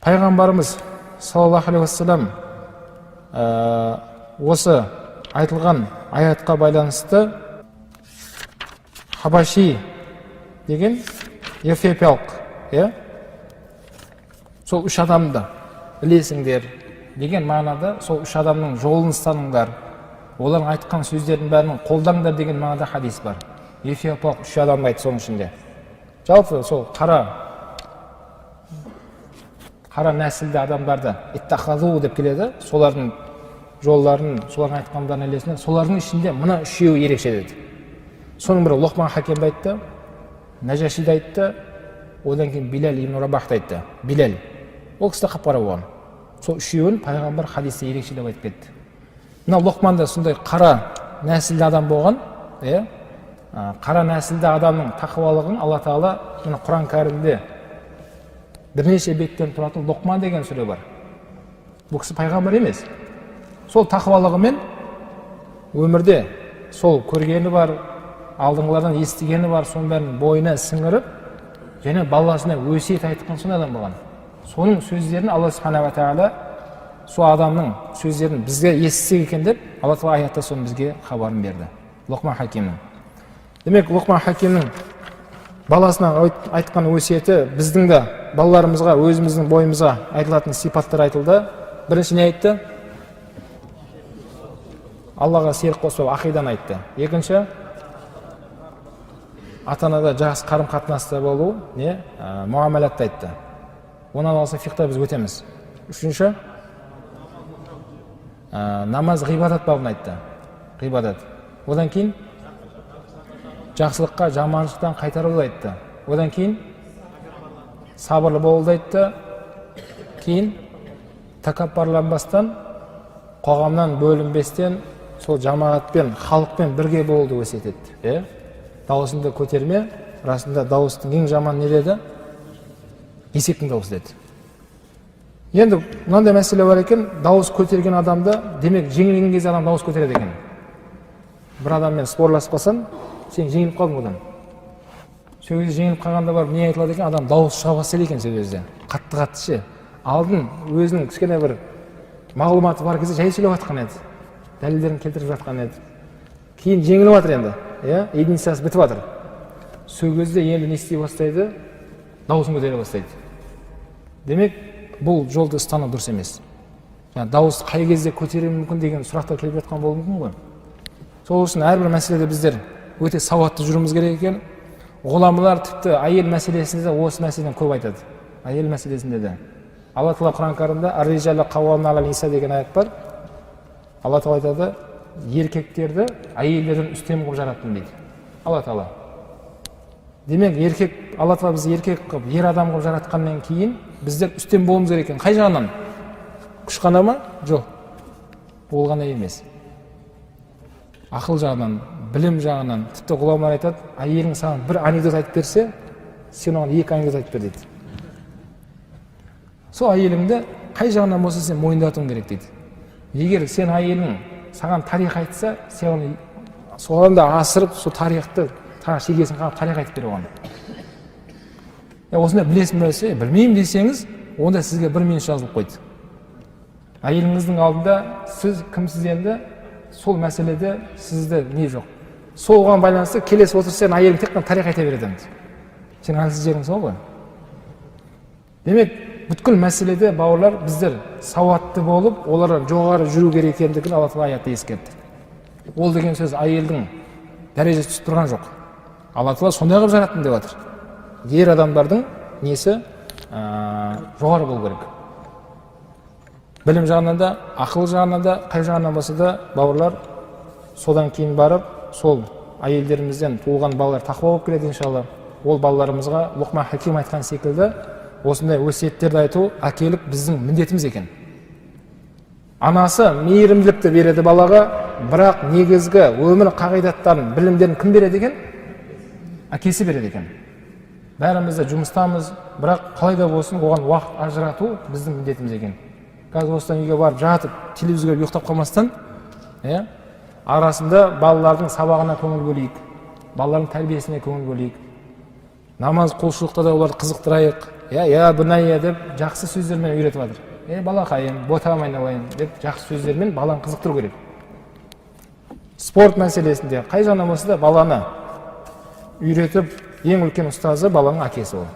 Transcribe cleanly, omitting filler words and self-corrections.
Пайғамбарымыз саллаллаху алейхи вассалам осы айтылған аятқа байланысты Хабаши деген эфиопиялық, сол үш адамды білесіңдер деген мағынада, сол үш адамның жолын ұстаныңдар, олардың айтқан сөздердің бәрін қолдаңдар деген мағынада хадис бар. Эфиопиялық үш адамды айтты соның ішінде. Жалпы сол қара нәсілді адамдарды иттахазу деп келеді, солардың жолларын, солардың айтқандарын ілесінен, солардың ішінде мына үшеуі ерекше деді. Соның бірі Лұқман Хакимді айтты, Нәжашиді айтты, одан кейін Билал ибн Рабахты айтты. Билал, ол кісі қап-қара болған. Сол үшеуін пайғамбар хадисте ерекше деп айтып кетті. Мына Лұқман да сондай қара нәсілді адам болған, қара нәсілді адамның тақуалығын Алла Тағала мына Құран кәрімде бірнеше беттен тұратын Лұқман деген сүре бар. Бұл кісі пайғамбар емес. Сол тақуалығымен өмірде сол көргені бар, алдыңғылардан естігені бар, соның бәрін бойына сіңіріп, және баласына өсиет айтқан сондай адам болған. Соның сөздерін Алла Субхана ва Тағала сол адамның сөздерін бізге естісек екен деп, Алла Тағала аятта соны бізге хабарын берді. Лұқман Хакимнің. Демек, Лұқман Хакимнің баласына айтқан өсиеті біздің де балаларымызға, өзіміздің бойымызға айтылатын сипаттар айтылды. Бірінші не айтты? Аллаға серік қоспау, ақиданы айтты. Екінші, ата-анада жақсы қарым-қатынаста болу, муамалатты айтты. Онан алса фиқта біз өтеміз. Үшінші, намаз ғибадат бабын айтты. Ғибадат. Одан кейін жақсылыққа, жаманшылықтан қайтаруды айтты. Одан кейін сабырлы болуды айтты. Кейін тәкаппарланбастан, қоғамнан бөлінбестен, сол жамағатпен, халықпен бірге болуды өсиет етті. Дауысыңды көтерме, расында дауыстың ең жаман не деді? Есектің дауысы деді. Енді мынандай мәселе бар екен, дауыс көтерген адамды, демек жеңілген кезде адам дауыс көтереді екен. Бір адаммен спорласып қалсаң, сен жеңіліп қалдың одан. Сөзде жеңіліп қалғанда бар, не айтылады екен? Адам дауыс шыға бастайды екен сөзде. Қатты ше. Алдын өзінің кішкене бір мағлұматы бар кезде жай сөйлеп жатқан еді. Дәлелдерін келтіріп жатқан еді. Кейін жеңіліп жатыр енді. Единицасы бітіп жатыр. Сол кезде енді не істей бастайды? Дауысын көтере бастайды. Демек, бұл жолды ұстану дұрыс емес. Дауыс қай кезде көтеруі мүмкін деген сұрақтар келіп жатқан болуы мүмкін ғой. Сол үшін әрбір мәселеде біздер өте сауатты жүруіміз керек екен. Ғұламалар тіпті әйел мәселесінде де осы мәселені көп айтады. Әйел мәселесінде де. Алла Тағала Құран кәрімде ар-rijālu қаввамūna ала ниса деген аят бар. Алла Тағала айтады, еркектерді әйелдерден үстем қылып жараттым дейді. Алла Тағала. Демек, Алла Тағала бізді еркек қылып, ер адам қылып жаратқаннан кейін біздер үстем болуымыз керек екен. Қай жағынан? Күш қана ма? Жоқ. Ол ғана емес. Ақыл жағынан, білім жағынан, тіпті ғұламалар айтады, әйелің саған бір анекдот айтып берсе, сен оған екі анекдот айтып бер дейді. Сол әйеліңді қай жағынан болса сен мойындатуың керек дейді. Егер сен әйелің саған тарих айтса, сен оны соған да асырып, сол тарихты шегесін қағып тарих айтып бер оған. Осында білесің, білмеймін десеңіз, онда сізге 1 минут жазылып қойды. Әйеліңіздің алдында сіз кімсіз енді, сол мәселеде сізді не жоқ. Соған байланысты келесі отырса, әйелің тек қана тарих айта береді. Сен әлсіз жерің сол ғой. Демек, бүткіл мәселеде бауырлар біздер сауатты болып, олар жоғары жүру керек екендігін Алла Тағала аятта ескертті. Ол деген сөз әйелдің дәрежесі түсіп тұрған жоқ. Алла Тағала сондай қылып жараттым деп жатыр. Ер адамдардың несі жоғары болу керек. Білім жағынан да, ақыл жағынан да, қай жағынан болса да бауырлар содан кейін барып, сол әйелдерімізден туылған балалар тақуа болып келеді иншалла. Ол балаларымызға Лұқман Хаким айтқан секілді осындай өсиеттерді айту әкелік біздің міндетіміз екен. Анасы мейірімділікті береді балаға, бірақ негізгі өмір қағидаттарын, білімдерін кім береді екен? Әкесі береді екен. Бәріміз де жұмыстамыз, бірақ қалай да болсын оған уақыт ажырату біздің міндетіміз екен. Қазір осыдан үйге барып жатып, телевизорға ұйықтап қалмастан, арасында балалардың сабағына көңіл бөлейік, балалардың тәрбиесіне көңіл бөлейік. Намаз құлшылықта да оларды қызықтырайық, ya bunday deb жақсы сөздермен үйретіп жатыр. Балақайым, ботам айналайын деп жақсы сөздермен баланы қызықтыру керек. Спорт мәселесінде қай жағынан болса да баланы үйретіп, ең үлкен ұстазы баланың әкесі ол.